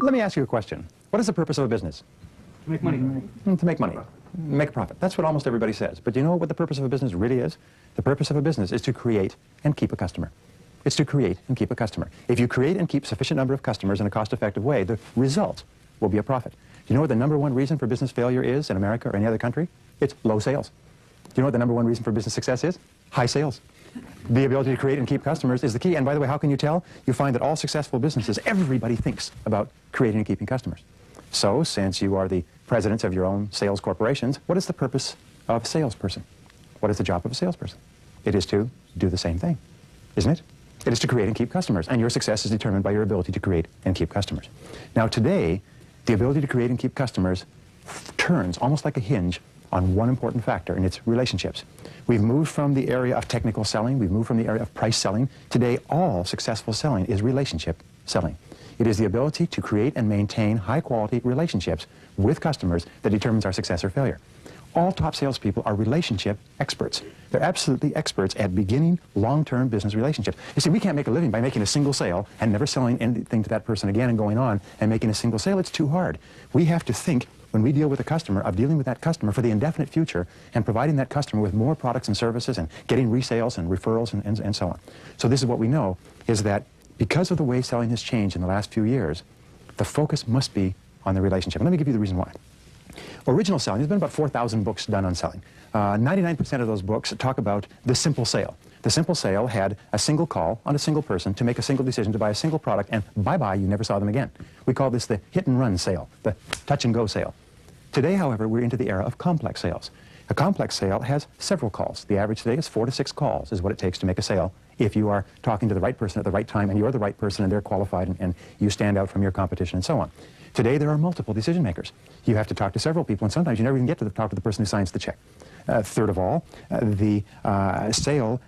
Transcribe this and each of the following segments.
Let me ask you a question. What is the purpose of a business? To make money. To make money. Make a profit. That's what almost everybody says. But do you know what the purpose of a business really is? The purpose of a business is to create and keep a customer. It's to create and keep a customer. If you create and keep sufficient number of customers in a cost-effective way, the result will be a profit. Do you know what the #1 reason for business failure is in America or any other country? It's low sales. Do you know what the #1 reason for business success is? High sales. The ability to create and keep customers is the key. And by the way, how can you tell? You find that all successful businesses, everybody thinks about creating and keeping customers. So, since you are the presidents of your own sales corporations, what is the purpose of a salesperson? What is the job of a salesperson? It is to do the same thing, isn't it? It is to create and keep customers, and your success is determined by your ability to create and keep customers. Now today, the ability to create and keep customers turns almost like a hinge on one important factor, and it's relationships. We've moved from the area of technical selling, we've moved from the area of price selling. Today, all successful selling is relationship selling. It is the ability to create and maintain high-quality relationships with customers that determines our success or failure. All top salespeople are relationship experts. They're absolutely experts at beginning long-term business relationships. You see, we can't make a living by making a single sale and never selling anything to that person again and going on and making a single sale. It's too hard. We have to think, when we deal with a customer, of dealing with that customer for the indefinite future and providing that customer with more products and services and getting resales and referrals and so on. So this is what we know, is that because of the way selling has changed in the last few years, the focus must be on the relationship. And let me give you the reason why. Original selling, there's been about 4,000 books done on selling. 99% of those books talk about the simple sale. The simple sale had a single call on a single person to make a single decision to buy a single product, and bye-bye, you never saw them again. We call this the hit-and-run sale, the touch-and-go sale. Today, however, we're into the era of complex sales. A complex sale has several calls. The average today is 4 to 6 calls is what it takes to make a sale if you are talking to the right person at the right time and you're the right person and they're qualified and you stand out from your competition and so on. Today, there are multiple decision makers. You have to talk to several people, and sometimes you never even get to talk to the person who signs the check. Third of all, the sale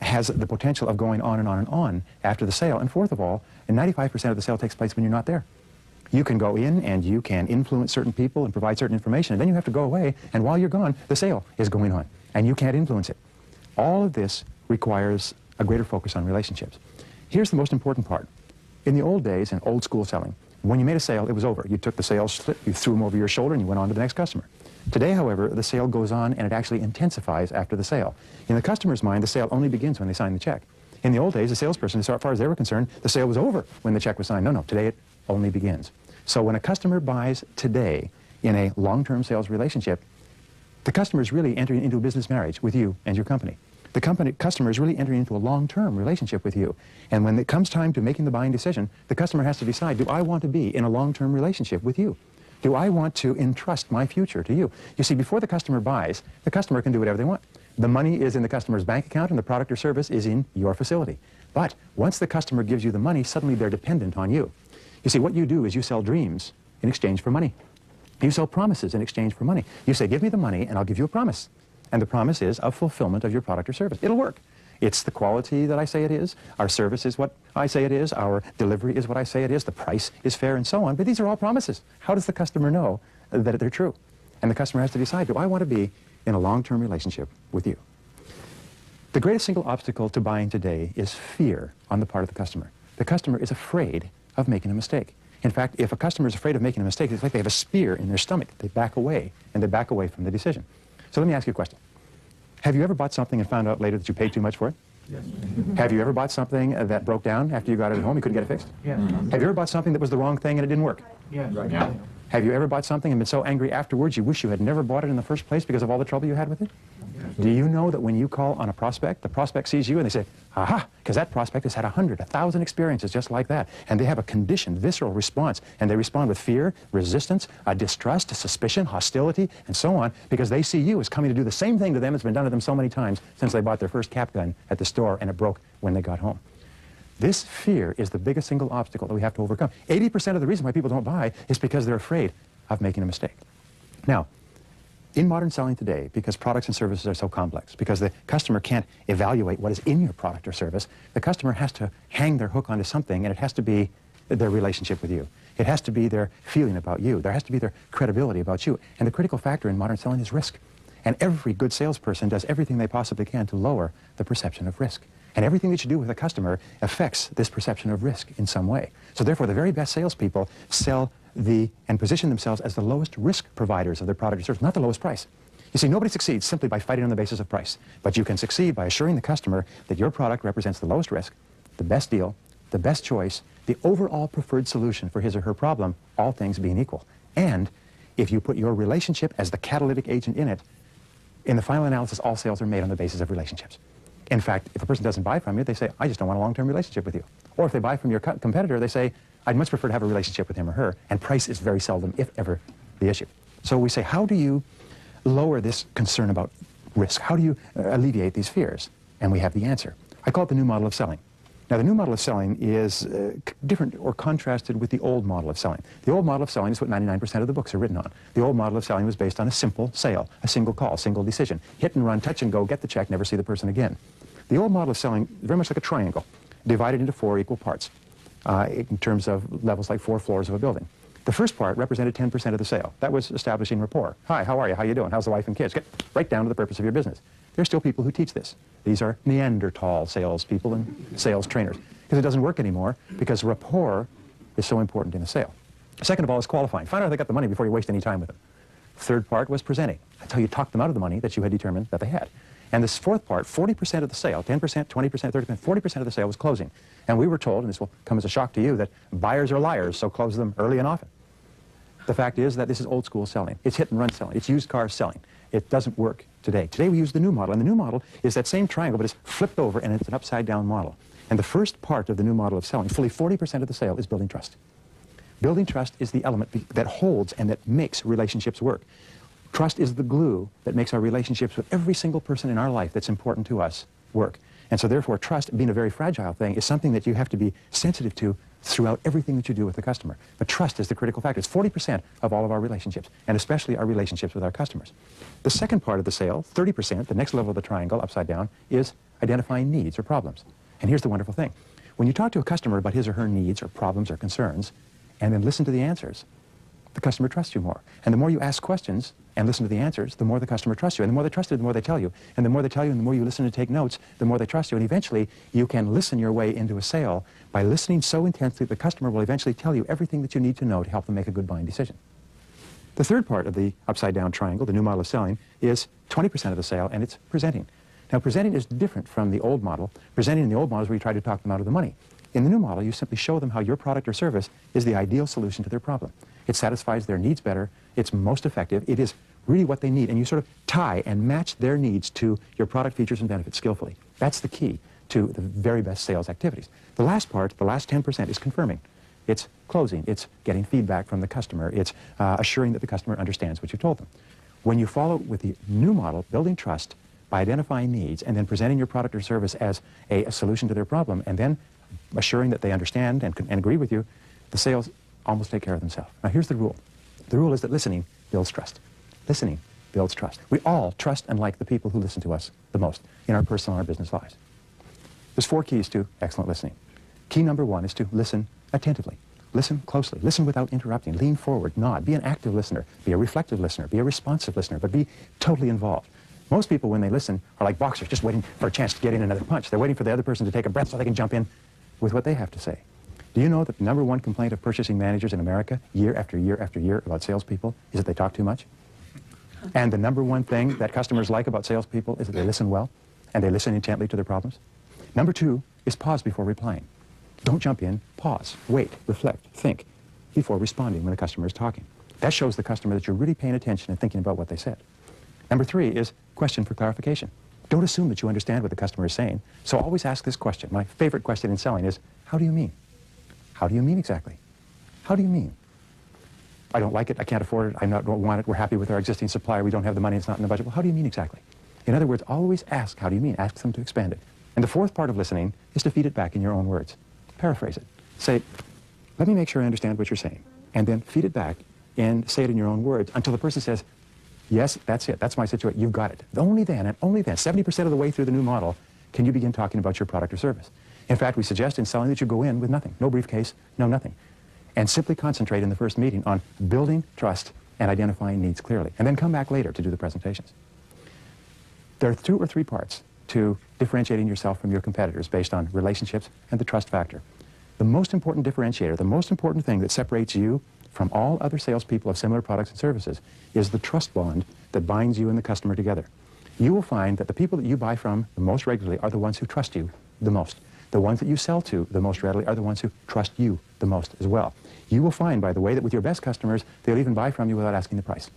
has the potential of going on and on and on after the sale. And fourth of all, 95% of the sale takes place when you're not there. You can go in and you can influence certain people and provide certain information, and then you have to go away, and while you're gone, the sale is going on, and you can't influence it. All of this requires a greater focus on relationships. Here's the most important part. In the old days, in old school selling, when you made a sale, it was over. You took the sales slip, you threw them over your shoulder, and you went on to the next customer. Today, however, the sale goes on, and it actually intensifies after the sale. In the customer's mind, the sale only begins when they sign the check. In the old days, the salesperson, as far as they were concerned, the sale was over when the check was signed. No, today it only begins. So when a customer buys today in a long-term sales relationship, the customer is really entering into a business marriage with you and your company. The customer is really entering into a long-term relationship with you. And when it comes time to making the buying decision, the customer has to decide, do I want to be in a long-term relationship with you? Do I want to entrust my future to you? You see, before the customer buys, the customer can do whatever they want. The money is in the customer's bank account and the product or service is in your facility. But once the customer gives you the money, suddenly they're dependent on you. You see, what you do is you sell dreams in exchange for money. You sell promises in exchange for money. You say, give me the money and I'll give you a promise. And the promise is of fulfillment of your product or service. It'll work. It's the quality that I say it is. Our service is what I say it is. Our delivery is what I say it is. The price is fair and so on. But these are all promises. How does the customer know that they're true? And the customer has to decide, do I want to be in a long-term relationship with you? The greatest single obstacle to buying today is fear on the part of the customer. The customer is afraid of making a mistake. In fact, if a customer is afraid of making a mistake, it's like they have a spear in their stomach. They back away, and they back away from the decision. So let me ask you a question. Have you ever bought something and found out later that you paid too much for it? Yes. Have you ever bought something that broke down after you got it at home, you couldn't get it fixed? Yes. Have you ever bought something that was the wrong thing and it didn't work? Yes. Right. Yeah. Have you ever bought something and been so angry afterwards you wish you had never bought it in the first place because of all the trouble you had with it? Yes. Do you know that when you call on a prospect, the prospect sees you and they say, aha, because that prospect has had 100, 1,000 experiences just like that. And they have a conditioned, visceral response. And they respond with fear, resistance, distrust, suspicion, hostility, and so on, because they see you as coming to do the same thing to them that's been done to them so many times since they bought their first cap gun at the store and it broke when they got home. This fear is the biggest single obstacle that we have to overcome. 80% of the reason why people don't buy is because they're afraid of making a mistake. Now, in modern selling today, because products and services are so complex, because the customer can't evaluate what is in your product or service, the customer has to hang their hook onto something, and it has to be their relationship with you. It has to be their feeling about you. There has to be their credibility about you. And the critical factor in modern selling is risk. And every good salesperson does everything they possibly can to lower the perception of risk. And everything that you do with a customer affects this perception of risk in some way. So therefore, the very best salespeople sell and position themselves as the lowest risk providers of their product or service, not the lowest price. You see, nobody succeeds simply by fighting on the basis of price. But you can succeed by assuring the customer that your product represents the lowest risk, the best deal, the best choice, the overall preferred solution for his or her problem, all things being equal. And if you put your relationship as the catalytic agent in it, in the final analysis, all sales are made on the basis of relationships. In fact, if a person doesn't buy from you, they say, I just don't want a long-term relationship with you. Or if they buy from your competitor, they say, I'd much prefer to have a relationship with him or her, and price is very seldom, if ever, the issue. So we say, how do you lower this concern about risk? How do you alleviate these fears? And we have the answer. I call it the new model of selling. Now, the new model of selling is different or contrasted with the old model of selling. The old model of selling is what 99% of the books are written on. The old model of selling was based on a simple sale, a single call, single decision. Hit and run, touch and go, get the check, never see the person again. The old model of selling is very much like a triangle, divided into 4 equal parts in terms of levels like 4 floors of a building. The first part represented 10% of the sale. That was establishing rapport. Hi, how are you? How you doing? How's the wife and kids? Get right down to the purpose of your business. There are still people who teach this. These are Neanderthal salespeople and sales trainers. Because it doesn't work anymore, because rapport is so important in a sale. Second of all is qualifying. Find out if they got the money before you waste any time with them. Third part was presenting. That's how you talked them out of the money that you had determined that they had. And this fourth part, 40% of the sale, 10%, 20%, 30%, 40% of the sale was closing. And we were told, and this will come as a shock to you, that buyers are liars, so close them early and often. The fact is that this is old school selling. It's hit and run selling. It's used car selling. It doesn't work today. Today we use the new model, and the new model is that same triangle, but it's flipped over, and it's an upside down model. And the first part of the new model of selling, fully 40% of the sale, is building trust. Building trust is the element that holds and that makes relationships work. Trust is the glue that makes our relationships with every single person in our life that's important to us work. And so therefore, trust, being a very fragile thing, is something that you have to be sensitive to throughout everything that you do with the customer. But trust is the critical factor. It's 40% of all of our relationships, and especially our relationships with our customers. The second part of the sale, 30%, the next level of the triangle, upside down, is identifying needs or problems. And here's the wonderful thing. When you talk to a customer about his or her needs or problems or concerns, and then listen to the answers, the customer trusts you more. And the more you ask questions and listen to the answers, the more the customer trusts you. And the more they trust you, the more they tell you. And the more they tell you and the more you listen and take notes, the more they trust you. And eventually, you can listen your way into a sale by listening so intensely that the customer will eventually tell you everything that you need to know to help them make a good buying decision. The third part of the upside-down triangle, the new model of selling, is 20% of the sale, and it's presenting. Now, presenting is different from the old model. Presenting in the old model is where you try to talk them out of the money. In the new model, you simply show them how your product or service is the ideal solution to their problem. It satisfies their needs better. It's most effective. It is really what they need. And you sort of tie and match their needs to your product features and benefits skillfully. That's the key to the very best sales activities. The last part, the last 10%, is confirming. It's closing. It's getting feedback from the customer. It's assuring that the customer understands what you told them. When you follow with the new model, building trust by identifying needs and then presenting your product or service as a solution to their problem and then assuring that they understand and agree with you, the sales almost take care of themselves. Now, here's the rule. The rule is that listening builds trust. Listening builds trust. We all trust and like the people who listen to us the most in our personal and our business lives. There's 4 keys to excellent listening. Key number 1 is to listen attentively. Listen closely. Listen without interrupting. Lean forward. Nod. Be an active listener. Be a reflective listener. Be a responsive listener, but be totally involved. Most people, when they listen, are like boxers, just waiting for a chance to get in another punch. They're waiting for the other person to take a breath so they can jump in with what they have to say. Do you know that the number 1 complaint of purchasing managers in America, year after year after year, about salespeople is that they talk too much? And the number 1 thing that customers like about salespeople is that they listen well and they listen intently to their problems. Number 2 is pause before replying. Don't jump in, pause, wait, reflect, think before responding when a customer is talking. That shows the customer that you're really paying attention and thinking about what they said. Number 3 is question for clarification. Don't assume that you understand what the customer is saying, so always ask this question. My favorite question in selling is, how do you mean? How do you mean exactly? How do you mean? I don't like it, I can't afford it, I don't want it, we're happy with our existing supplier, we don't have the money, it's not in the budget. Well, how do you mean exactly? In other words, always ask, how do you mean? Ask them to expand it. And the 4th part of listening is to feed it back in your own words. Paraphrase it. Say, let me make sure I understand what you're saying. And then feed it back and say it in your own words until the person says, yes, that's it, that's my situation, you've got it. Only then, and only then, 70% of the way through the new model, can you begin talking about your product or service. In fact, we suggest in selling that you go in with nothing, no briefcase, no nothing, and simply concentrate in the first meeting on building trust and identifying needs clearly, and then come back later to do the presentations. There are 2 or 3 parts to differentiating yourself from your competitors based on relationships and the trust factor. The most important differentiator, the most important thing that separates you from all other salespeople of similar products and services is the trust bond that binds you and the customer together. You will find that the people that you buy from the most regularly are the ones who trust you the most. The ones that you sell to the most readily are the ones who trust you the most as well. You will find, by the way, that with your best customers, they'll even buy from you without asking the price.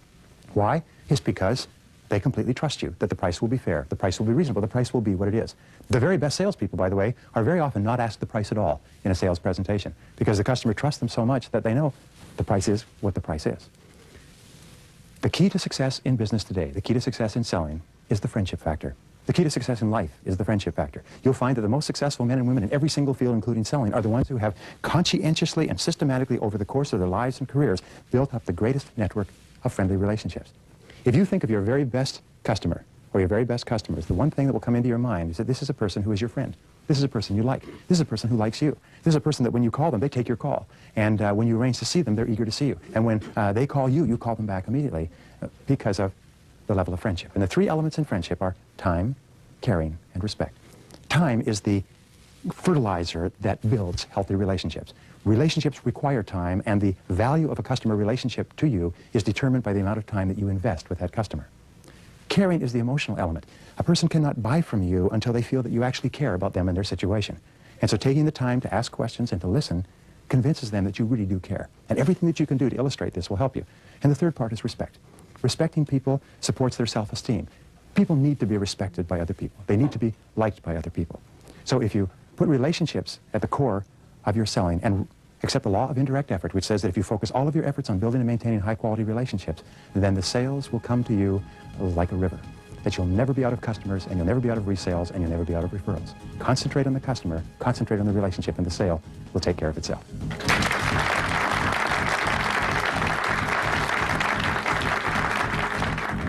Why? It's because they completely trust you, that the price will be fair, the price will be reasonable, the price will be what it is. The very best salespeople, by the way, are very often not asked the price at all in a sales presentation because the customer trusts them so much that they know the price is what the price is. The key to success in business today, the key to success in selling, is the friendship factor. The key to success in life is the friendship factor. You'll find that the most successful men and women in every single field, including selling, are the ones who have conscientiously and systematically over the course of their lives and careers built up the greatest network of friendly relationships. If you think of your very best customer or your very best customers, the one thing that will come into your mind is that this is a person who is your friend. This is a person you like. This is a person who likes you. This is a person that when you call them, they take your call. And when you arrange to see them, they're eager to see you. And when they call you, you call them back immediately because of the level of friendship. And the three elements in friendship are time, caring, and respect. Time is the fertilizer that builds healthy relationships. Relationships require time, and the value of a customer relationship to you is determined by the amount of time that you invest with that customer. Caring is the emotional element. A person cannot buy from you until they feel that you actually care about them and their situation. And so taking the time to ask questions and to listen convinces them that you really do care. And everything that you can do to illustrate this will help you. And the third part is respect. Respecting people supports their self-esteem. People need to be respected by other people. They need to be liked by other people. So if you put relationships at the core of your selling and accept the law of indirect effort, which says that if you focus all of your efforts on building and maintaining high-quality relationships, then the sales will come to you like a river, that you'll never be out of customers, and you'll never be out of resales, and you'll never be out of referrals. Concentrate on the customer, concentrate on the relationship, and the sale will take care of itself.